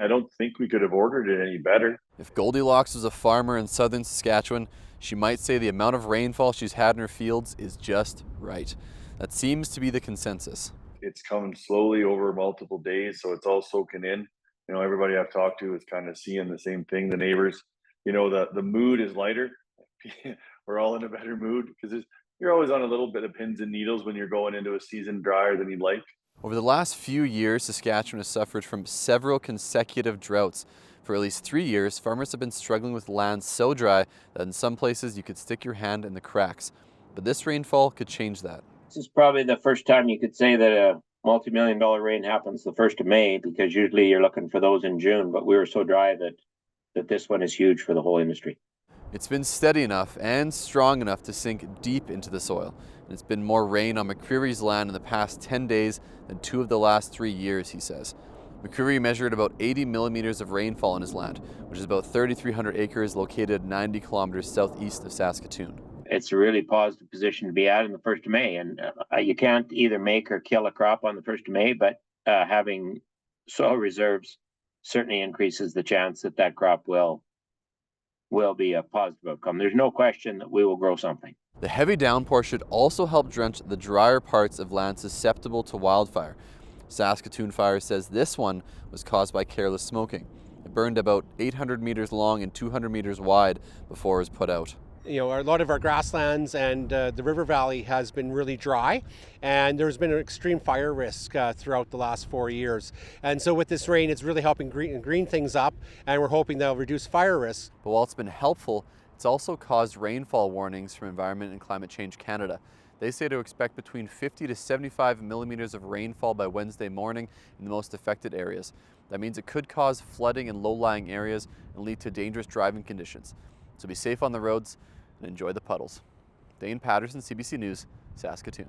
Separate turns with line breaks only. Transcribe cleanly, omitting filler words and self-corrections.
I don't think we could have ordered it any better.
If Goldilocks was a farmer in southern Saskatchewan, she might say the amount of rainfall she's had in her fields is just right. That seems to be the consensus.
It's coming slowly over multiple days, so it's all soaking in. Everybody I've talked to is kind of seeing the same thing. The neighbors, the mood is lighter. We're all in a better mood because you're always on a little bit of pins and needles when you're going into a season drier than you'd like.
Over the last few years, Saskatchewan has suffered from several consecutive droughts. For at least 3 years, farmers have been struggling with land so dry that in some places you could stick your hand in the cracks. But this rainfall could change that.
This is probably the first time you could say that a multi-million-dollar rain happens the 1st of May, because usually you're looking for those in June, but we were so dry that this one is huge for the whole industry.
It's been steady enough and strong enough to sink deep into the soil. And it's been more rain on McCreary's land in the past 10 days than 2 of the last 3 years, he says. McCreary measured about 80 millimeters of rainfall on his land, which is about 3,300 acres located 90 kilometers southeast of Saskatoon.
It's a really positive position to be at in the 1st of May. And you can't either make or kill a crop on the 1st of May, but having soil reserves certainly increases the chance that that crop will be a positive outcome. There's no question that we will grow something.
The heavy downpour should also help drench the drier parts of land susceptible to wildfire. Saskatoon Fire says this one was caused by careless smoking. It burned about 800 meters long and 200 meters wide before it was put out.
A lot of our grasslands and the river valley has been really dry, and there's been an extreme fire risk throughout the last 4 years. And so with this rain, it's really helping green things up, and we're hoping that'll reduce fire risk.
But while it's been helpful, it's also caused rainfall warnings from Environment and Climate Change Canada. They say to expect between 50 to 75 millimeters of rainfall by Wednesday morning in the most affected areas. That means it could cause flooding in low-lying areas and lead to dangerous driving conditions. So be safe on the roads and enjoy the puddles. Dane Patterson, CBC News, Saskatoon.